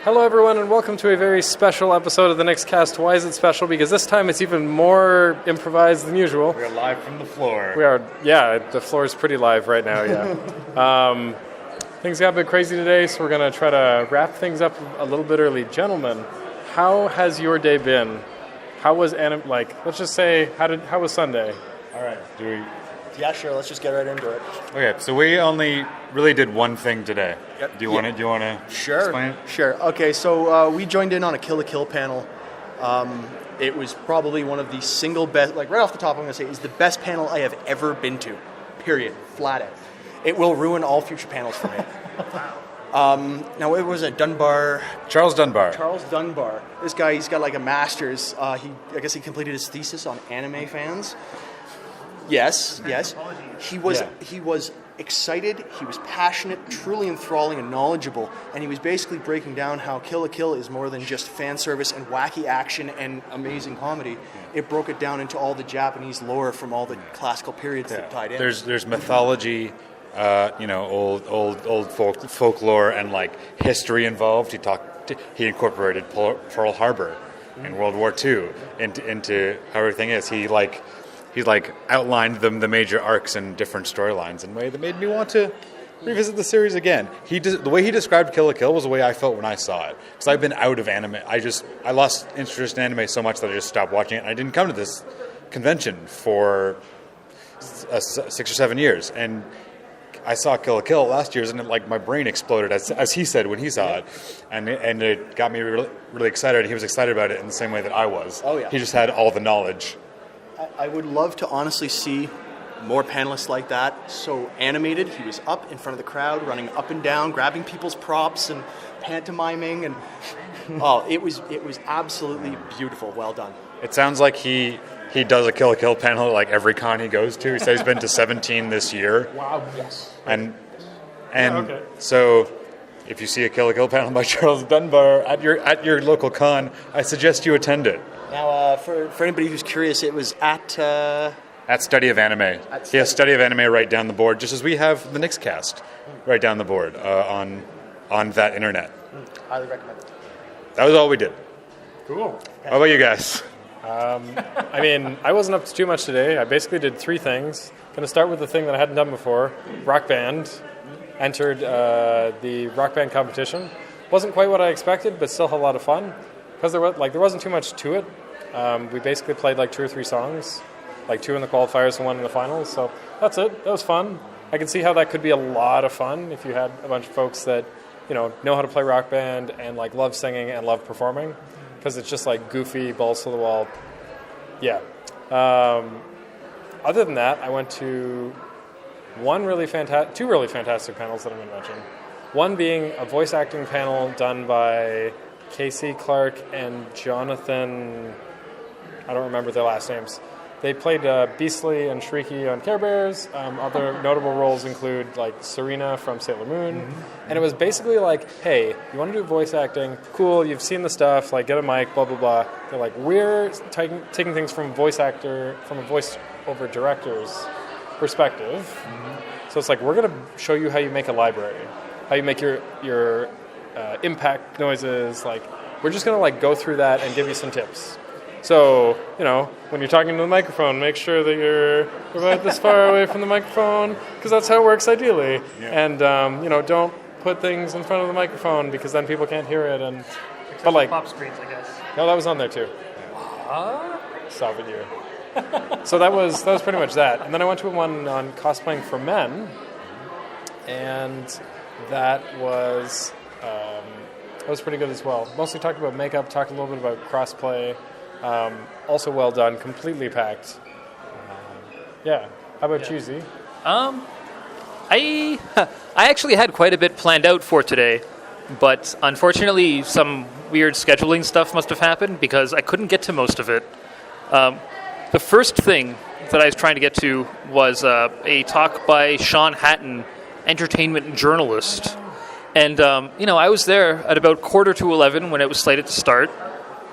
Hello, everyone, and welcome to a very special episode of the Nickscast. Why is it special? Because this time it's even more improvised than usual. We are live from the floor. We are, the floor is pretty live right now, yeah. Things got a bit crazy today, so we're going to try to wrap things up a little bit early. Gentlemen, how has your day been? How was, let's just say, how was Sunday? All right, Yeah, sure. Let's just get right into it. Okay, so we only really did one thing today. Yep. Do you want to explain it? Sure. Okay, so we joined in on a Kill la Kill panel. It was probably one of the single best, right off the top I'm going to say, is the best panel I have ever been to. Period. Flat out. It will ruin all future panels for me. Now, it was a Dunbar. Charles Dunbar. Charles Dunbar. This guy, he's got like a master's. I guess he completed his thesis on anime fans. Yes. He was excited, he was passionate, truly enthralling and knowledgeable, and he was basically breaking down how Kill la Kill is more than just fan service and wacky action and amazing comedy. It broke it down into all the Japanese lore from all the classical periods that tied in. There's mythology, old folklore and like history involved. He incorporated Pearl Harbor in World War II into how everything is. He outlined the major arcs and different storylines in a way that made me want to revisit the series again. The way he described Kill la Kill was the way I felt when I saw it. Because I've been out of anime. I lost interest in anime so much that I just stopped watching it. And I didn't come to this convention for 6 or 7 years. And I saw Kill la Kill last year, and my brain exploded, as he said when he saw it. And it got me really, really excited. He was excited about it in the same way that I was. Oh, yeah. He just had all the knowledge. I would love to honestly see more panelists like that, so animated. He was up in front of the crowd, running up and down, grabbing people's props and pantomiming, and it was absolutely beautiful. Well done. It sounds like he does a Kill la Kill panel like every con he goes to. He said he's been to 17 this year. Wow, yes. So if you see a Kill la Kill panel by Charles Dunbar at your local con, I suggest you attend it. Now, for anybody who's curious, it was at Study of Anime. He has Study of Anime right down the board, just as we have the Nickscast right down the board on that internet. Highly recommend it. That was all we did. Cool. How about you guys? I wasn't up to too much today. I basically did 3 things. Going to start with the thing that I hadn't done before. Rock Band. Entered the Rock Band competition. Wasn't quite what I expected, but still had a lot of fun. Because there wasn't too much to it. We basically played 2 or 3 songs, 2 in the qualifiers and 1 in the finals. So that's it. That was fun. I can see how that could be a lot of fun if you had a bunch of folks that know how to play Rock Band and love singing and love performing, because it's just goofy, balls to the wall. Yeah. Other than that, I went to 2 really fantastic panels that I'm going to mention. One being a voice acting panel done by Casey Clark and Jonathan, I don't remember their last names. They played Beastly and Shrieky on Care Bears. Other notable roles include Serena from Sailor Moon. Mm-hmm. And it was basically hey, you want to do voice acting? Cool, you've seen the stuff, get a mic, blah, blah, blah. They're we're taking things from a voice-over director's perspective. Mm-hmm. So it's we're going to show you how you make a library, how you make your impact noises. We're just going to go through that and give you some tips. So, when you're talking to the microphone, make sure that you're about this far away from the microphone, because that's how it works ideally. Yeah. And, don't put things in front of the microphone, because then people can't hear it. And pop screens, I guess. No, that was on there too. Stop it, you. So that was pretty much that. And then I went to one on cosplaying for men, and that was pretty good as well. Mostly talked about makeup, talked a little bit about crossplay. Also well done, completely packed. Yeah. How about you, Z? I actually had quite a bit planned out for today, but unfortunately some weird scheduling stuff must have happened because I couldn't get to most of it. The first thing that I was trying to get to was a talk by Sean Hatton, entertainment journalist. And, I was there at about 10:45 when it was slated to start.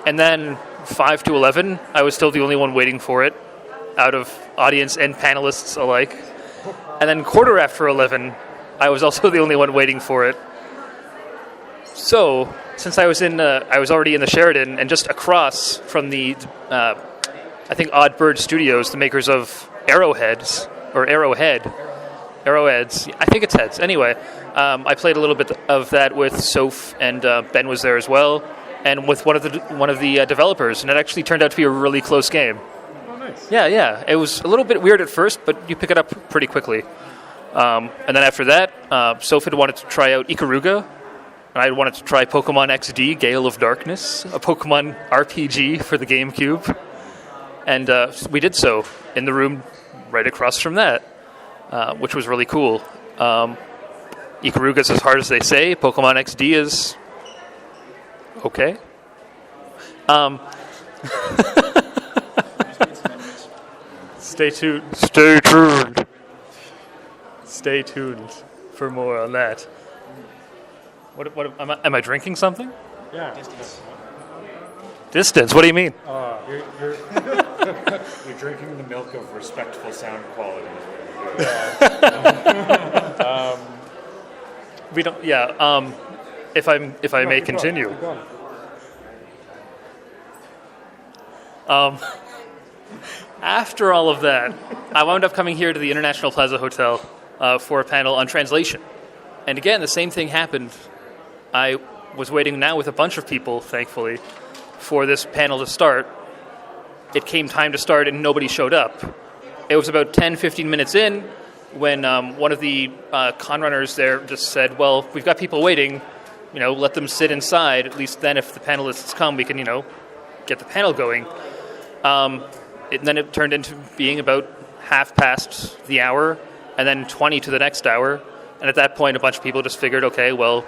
And then 5 to 11, I was still the only one waiting for it, out of audience and panelists alike. And then 11:15, I was also the only one waiting for it. So, since I was already in the Sheridan, and just across from the, I think Odd Bird Studios, the makers of Arrowheads or Arrowheads. I think it's heads. Anyway, I played a little bit of that with Soph, and Ben was there as well, and with one of the developers, and it actually turned out to be a really close game. Oh, nice. Yeah. It was a little bit weird at first, but you pick it up pretty quickly. And then after that, Soph had wanted to try out Ikaruga. And I wanted to try Pokemon XD, Gale of Darkness, a Pokemon RPG for the GameCube. And we did so in the room right across from that, which was really cool. Ikaruga's as hard as they say. Pokemon XD is okay. Stay tuned. Stay tuned for more on that. What am I drinking something? Yeah. Distance. What do you mean? You're drinking the milk of respectful sound quality. We don't. Yeah. If I may continue. After all of that, I wound up coming here to the International Plaza Hotel for a panel on translation. And again, the same thing happened. I was waiting now with a bunch of people, thankfully, for this panel to start. It came time to start and nobody showed up. It was about 10, 15 minutes in when one of the con runners there just said, well, we've got people waiting, let them sit inside. At least then if the panelists come, we can, get the panel going. Then it turned into being about half past the hour and then 20 to the next hour. And at that point, a bunch of people just figured, okay, well,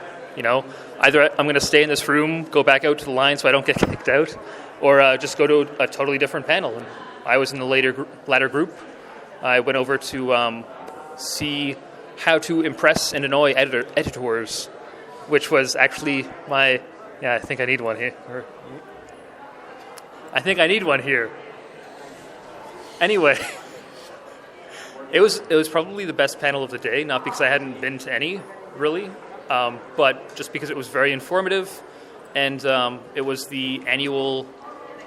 either I'm going to stay in this room, go back out to the line so I don't get kicked out, or just go to a totally different panel. And I was in the latter group. I went over to see how to impress and annoy editors, which was actually I think I need one here. Anyway, it was probably the best panel of the day, not because I hadn't been to any, really, but just because it was very informative, and it was the annual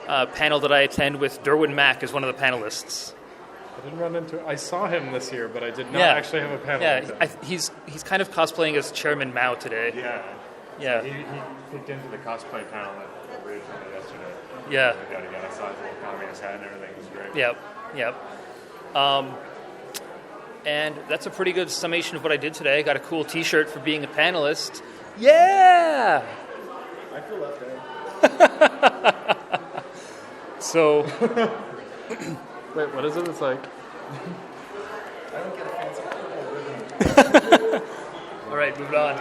panel that I attend with Derwin Mack as one of the panelists. I didn't run into. I saw him this year, but I did not actually have a panel. Yeah, he's kind of cosplaying as Chairman Mao today. Yeah. He picked into the cosplay panel at Bridge yesterday. Yeah. I saw his little communist hat and everything. It was great. Yep. And that's a pretty good summation of what I did today. I got a cool T-shirt for being a panelist. Yeah. I feel left out. So. Wait, what is it? It's like. I don't get a fancy ribbon. All right, moving on.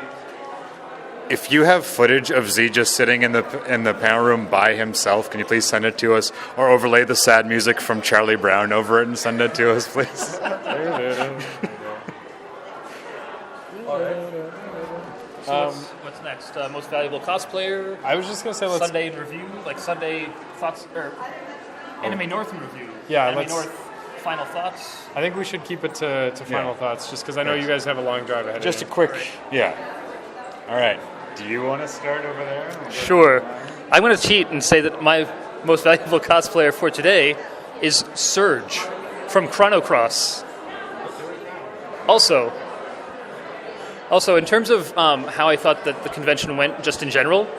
If you have footage of Z just sitting in the panel room by himself, can you please send it to us, or overlay the sad music from Charlie Brown over it and send it to us, please? So what's next? Most valuable cosplayer. I was just gonna say let's Sunday in review, like Sunday thoughts or Anime North in review. Yeah, Anime let's. North final thoughts. I think we should keep it to final thoughts, just because I know you guys have a long drive ahead. Just a of you. quick, All right. Do you want to start over there? Sure. I'm going to cheat and say that my most valuable cosplayer for today is Surge from Chrono Cross. Also, in terms of how I thought that the convention went just in general.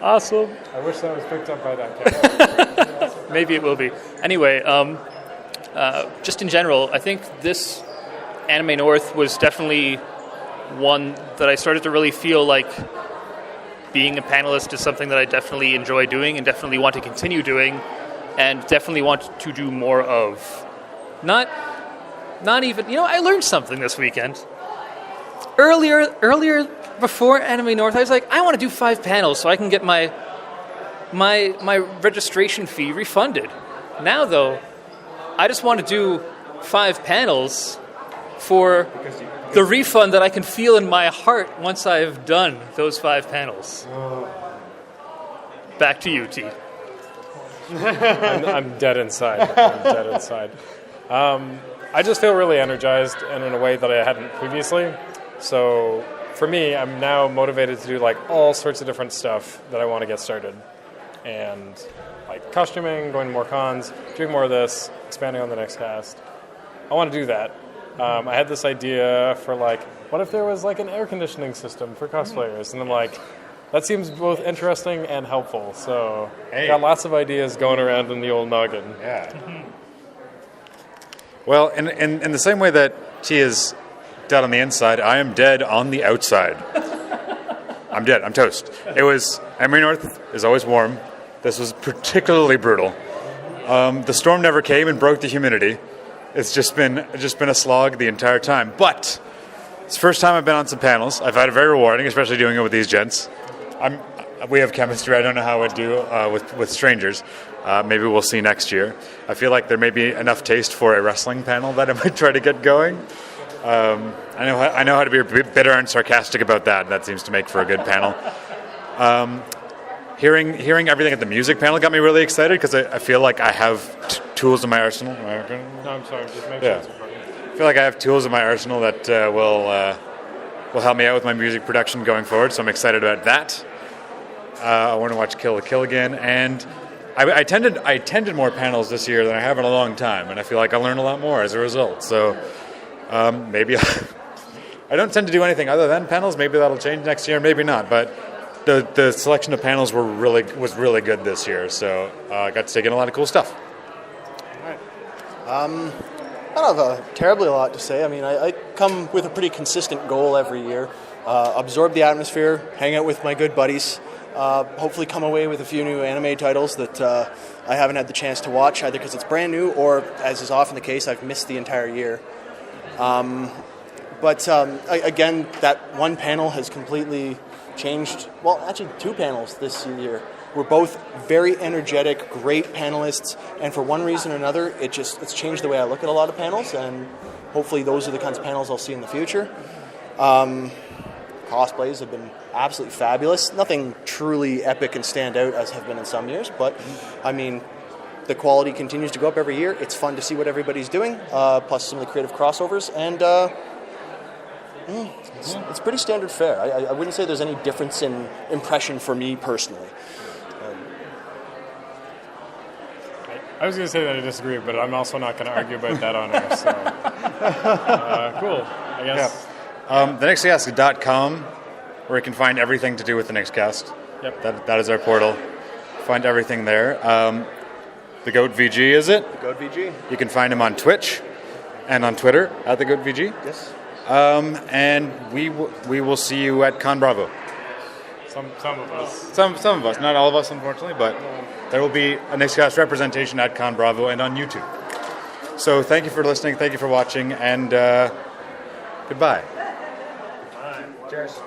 Awesome. I wish that was picked up by that camera. Maybe it will be. Anyway, just in general, I think this Anime North was definitely one that I started to really feel like being a panelist is something that I definitely enjoy doing and definitely want to continue doing and definitely want to do more of. Not even, I learned something this weekend. Earlier before Anime North, I was like, I want to do 5 panels so I can get my registration fee refunded. Now, though, I just want to do 5 panels for the refund that I can feel in my heart once I've done those 5 panels. Back to you, T. I'm dead inside. I just feel really energized and in a way that I hadn't previously. So for me, I'm now motivated to do like all sorts of different stuff that I want to get started. And like costuming, going to more cons, doing more of this, expanding on the Nickscast. I want to do that. I had this idea for like, what if there was like an air conditioning system for cosplayers? And I'm like, that seems both interesting and helpful. So got lots of ideas going around in the old noggin. Yeah. Well, in the same way that she is dead on the inside, I am dead on the outside. I'm dead. I'm toast. Emery North is always warm. This was particularly brutal. The storm never came and broke the humidity. It's just been a slog the entire time. But it's the first time I've been on some panels. I've had it very rewarding, especially doing it with these gents. We have chemistry. I don't know how I'd do with strangers. Maybe we'll see next year. I feel like there may be enough taste for a wrestling panel that I might try to get going. I know how to be bitter and sarcastic about that. That seems to make for a good panel. Hearing everything at the music panel got me really excited because I feel like I have tools in my arsenal. No, I'm sorry. Just make sure it's recording. I feel like I have tools in my arsenal that will help me out with my music production going forward. So I'm excited about that. I want to watch Kill la Kill again, and I attended more panels this year than I have in a long time, and I feel like I learned a lot more as a result. So maybe I don't tend to do anything other than panels. Maybe that'll change next year, maybe not. But the selection of panels was really good this year, so I got to take in a lot of cool stuff. I don't have a terribly a lot to say. I mean, I come with a pretty consistent goal every year. Absorb the atmosphere, hang out with my good buddies, hopefully come away with a few new anime titles that I haven't had the chance to watch, either because it's brand new or, as is often the case, I've missed the entire year. But again, that one panel has completely changed. Well, actually, two panels this year were both very energetic, great panelists, and for one reason or another, it's changed the way I look at a lot of panels, and hopefully those are the kinds of panels I'll see in the future. Cosplays have been absolutely fabulous. Nothing truly epic and stand out as have been in some years, but I mean, the quality continues to go up every year. It's fun to see what everybody's doing, plus some of the creative crossovers, and it's pretty standard fare. I wouldn't say there's any difference in impression for me personally. I was going to say that I disagree, but I'm also not going to argue about that on air. So, cool. I guess. Yeah. TheNickscast.com, where you can find everything to do with the Nickscast. Yep. That is our portal. Find everything there. The Goat VG, is it? The Goat VG. You can find him on Twitch and on Twitter at the Goat VG. Yes. And we will see you at Con Bravo. Some of us. Some of us, not all of us, unfortunately, but there will be a Nickscast representation at Con Bravo and on YouTube. So thank you for listening, thank you for watching, and goodbye. Bye. Cheers.